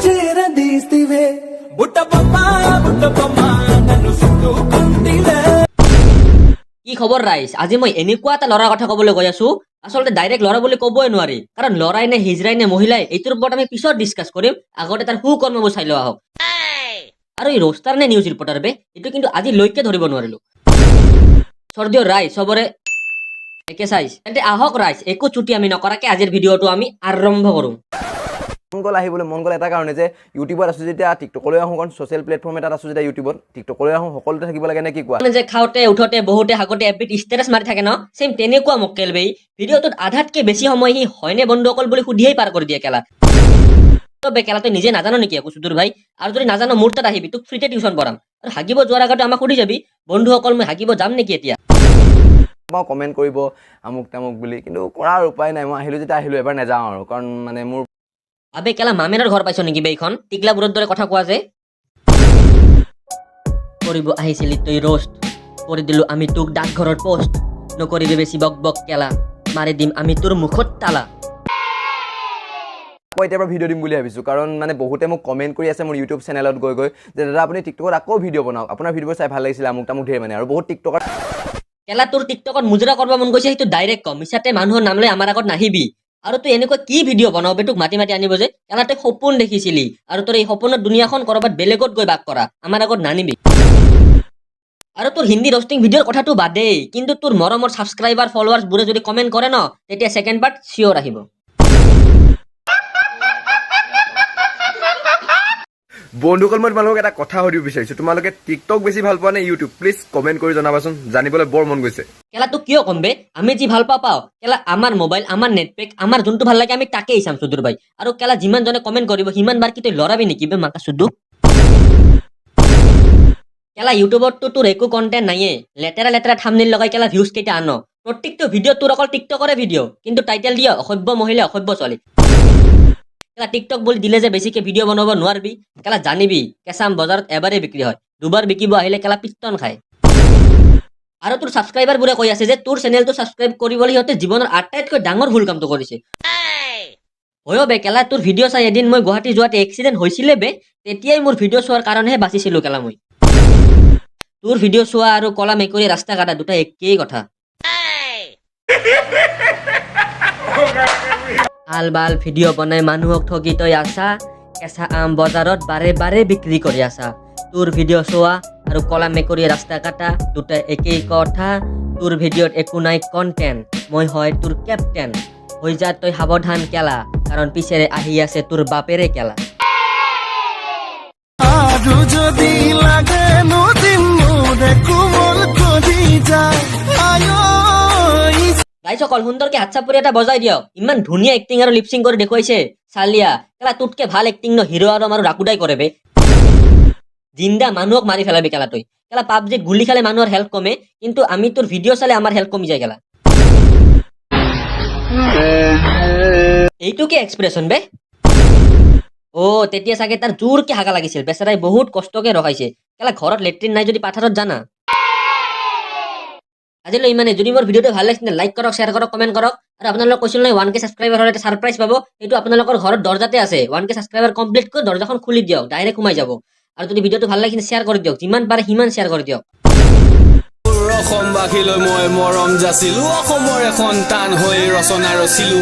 చేరదీస్తివే బుట్టబొమ్మ నన్ను చుట్టుకుంటివే কি খবৰ ৰাইজ আজি মই এনেকুৱা এটা ল'ৰাৰ কথা ক'বলৈ গৈ আছো আচলতে ডাইৰেক্ট ল'ৰা বুলি ক'বই নোৱাৰি কাৰণ ল'ৰাই নে হিজৰাই নে মহিলাই এইটোৰ ওপৰত আমি পিছত ডিছকাছ কৰিম আগতে তাৰ সুকৰ্মবোৰ চাই লোৱা হওক আৰু এই ৰোষ্টাৰ নে নিউজ ৰিপৰ্টাৰ বে এইটো কিন্তু আজিলৈকে ধৰিব নোৱাৰিলো চৰ্দিও ৰাইজ চবৰে একে চাইজ তেন্তে আহক ৰাইজ একো ছুটি আমি নকৰাকে আজিৰ ভিডিঅ'টো আমি আৰম্ভ কৰোঁ মংগল আহিবলৈ মংগল এটা কাৰণে যে ইউটিউবত আছো যেতিয়া টিকটকলৈ আহোঁ কাৰণ ছ'চিয়েল প্লেটফৰ্ম এটাত আছো যেতিয়া ইউটিউবত টিকটকলৈ আহোঁ সকলোতে থাকিব লাগে নে কি কোৱা যে খাওঁতে উঠোতে বহুতে হাগতে এপিট ষ্টেটাছ মাৰি থাকে ন চেম তেনেকুৱা মক্কেল বেই ভিডিঅ'টোত আধাতকে বেছি সময় সি হয়নে বন্ধুসকল বুলি সুধিয়েই পাৰ কৰি দিয়ে কেলা বে কেলা তই নিজে নাজানো নেকি একো সুদূৰ ভাই আৰু যদি নাজানো মোৰ তাত আহিবি তোক ফ্ৰীতে টিউচন পঢ়াম আৰু হাগিব যোৱাৰ আগতে আমাক সুধি যাবি বন্ধুসকল মই হাগিব যাম নেকি এতিয়া মই কমেণ্ট কৰিব আমুক তামুক বুলি কিন্তু কৰাৰ উপায় নাই মই আহিলোঁ যেতিয়া আহিলোঁ এবাৰ নাযাওঁ আৰু কাৰণ মানে মোৰ আবে কেলা মামেনৰ ঘৰ পাইছ নেকি বে এইখন টিকলাবোৰৰ দৰে কথা কোৱা যে কৰিব আহিছিলি তই ৰোষ্ট কৰি দিলো আমি তোক ডাকঘৰৰ পোষ্ট নকৰিবি বেছি বক বক কেলা মাৰি দিম আমি তোৰ মুখত তালা মই এতিয়াৰ পৰা ভিডিঅ' দিম বুলি ভাবিছোঁ কাৰণ মানে বহুতে মোক কমেণ্ট কৰি আছে মোৰ ইউটিউব চেনেলত গৈ যে দাদা আপুনি টিকটকত আকৌ ভিডিঅ' বনাওক আপোনাৰ ভিডিঅ'বোৰ চাই ভাল লাগিছিলে আমুক তামুক ধেৰ মানে আৰু বহুত টিকটকত কেলা তোৰ টিকটকত মুজৰা কৰিব মন গৈছে সেইটো ডাইৰেক্ট কম মিছাতে মানুহৰ নাম লৈ আমাৰ আগত নাহিবি আৰু তুই এনেকুৱা কি ভিডিঅ' বনাও তোক মাতি মাতি আনিব যে কেলা তই সপোন দেখিছিলি আৰু তোৰ এই সপোনৰ দুনিয়াখন কৰবাত বেলেগত গৈ বাস কৰা আমাৰ আগত নানিবি আৰু তোৰ হিন্দী ৰষ্টিং ভিডিঅ'ৰ কথাটো বাদেই কিন্তু তোৰ মৰমৰ ছাবস্ক্ৰাইবাৰ ফলোৱাৰ্ছ বোৰে যদি কমেণ্ট কৰে ন তেতিয়া ছেকেণ্ড পাৰ্ট চিয়'ৰ আহিব বন্ধুসকল মই তোমালোকক এটা কথা সুধিব বিচাৰিছোঁ তোমালোকে টিকটক বেছি ভাল পোৱা নে ইউটিউব প্লিজ কমেণ্ট কৰি জনাবাচোন জানিবলৈ বৰ মন গৈছে কেলা তোক কিয় কম বে আমি যি ভাল পাওঁ কেলা আমাৰ মোবাইল আমাৰ নেটপেক আমাৰ যোনটো ভাল লাগে আমি তাকেই চাম সুদূৰ ভাই আৰু কেলা যিমান জনে কমেণ্ট কৰিব সিমান বাৰ কি তই লৰাবি নেকি বে মাকা সুদু কেলা ইউটিউবততো তোৰ একো কণ্টেণ্ট নাইয়ে লেতেৰা লেতেৰা থাম্বনেইল লগাই কেলা ভিউজ কেইটা আন প্ৰত্যেকটো ভিডিঅ' তোৰ অকল টিকটকৰে ভিডিঅ' কিন্তু টাইটেল দিয়া অসভ্য মহিলা অসভ্য ছোৱালী কেলা টিকটক বুলি দিলে যে বেছিকে ভিডিঅ' বনাব নোৱাৰিবি কেলা জানিবি কেঁচাম বজাৰত এবাৰেই বিক্ৰী হয় দুবাৰ বিকিব আহিলে কেলা পিষ্টন খায় আৰু তোৰ ছাবস্ক্ৰাইবাৰবোৰে কৈ আছে যে তোৰ চেনেলটো ছাবস্ক্ৰাইব কৰিবলৈ সিহঁতে জীৱনৰ আটাইতকৈ ডাঙৰ ভুল কামটো কৰিছে হয় বে কেলা তোৰ ভিডিঅ' চাই এদিন মই গুৱাহাটী যোৱাতে এক্সিডেণ্ট হৈছিলে বে তেতিয়াই মোৰ ভিডিঅ' চোৱাৰ কাৰণেহে বাচিছিলোঁ কেলা মই তোৰ ভিডিঅ' চোৱা আৰু কলা মেকুৰী ৰাস্তা কাটা দুটা একেই কথা আল বাল ভিডিঅ' বনাই মানুহক ঠগি তই আছা কেঁচা আম বজাৰত বাৰে বাৰে বিক্ৰী কৰি আছা তোৰ ভিডিঅ' চোৱা আৰু কলা মেকুৰী ৰাস্তা কাটা দুটা একেই কথা তোৰ ভিডিঅ'ত একো নাই কণ্টেণ্ট মই হয় তোৰ কেপ্টেইন হৈ যা তই সাৱধান কেলা কাৰণ পিছেৰে আহি আছে তোৰ বাপেৰে কেলা আৰু যদি লাগে নদিম মোৰে কোমল কৰি যায় গাইছ অকল সুন্দৰকে হাত চাপৰি এটা বজাই দিয়ক ইমান ধুনীয়া এক্টিং আৰু লিপচিং কৰি দেখুৱাইছে চালিয়া কেলা তোতকে ভাল এক্টিং ন হিৰো আৰু আমাৰ ৰাকুদাই কৰে বে জিন্দা মানুহক মাৰি পেলাবি কেলা তই কেলা পাবজিত গুলি খালে মানুহৰ হেল্থ কমে কিন্তু আমি তোৰ ভিডিঅ' চালে আমাৰ হেল্থ কমি যায় কেলা এইটো কি এক্সপ্ৰেছন বে তেতিয়া চাগে তাৰ জোৰকে হাগা লাগিছিল বেচাৰাই বহুত কষ্টকে ৰখাইছে কেলা ঘৰত লেট্ৰিন নাই যদি পাথাৰত জানা আজিলৈ ইমানে যদি মোৰ ভিডিঅ'টো ভাল লাগিছে লাইক কৰক শ্বেয়াৰ কৰক কমেণ্ট কৰক আৰু আপোনালোকক কৈছিল নহয় 1K ছাবস্ক্ৰাইবাৰ হ'লে এটা ছাৰপ্ৰাইজ পাব এইটো আপোনালোকৰ ঘৰত দৰ্জাতে আছে 1K ছাবস্ক্ৰাইবাৰ কমপ্লিট কৰি দৰ্জাখন খুলি দিয়ক ডাইৰেক্ট সোমাই যাব আৰু যদি ভিডিঅ'টো ভাল লাগিছে শ্বেয়াৰ কৰি দিয়ক যিমান পাৰে সিমান শ্বেয়াৰ কৰি দিয়ক অসমবাসীলৈ মই মৰম যাচিলো অসমৰ এখন টান হৈ ৰচনা ৰচিলো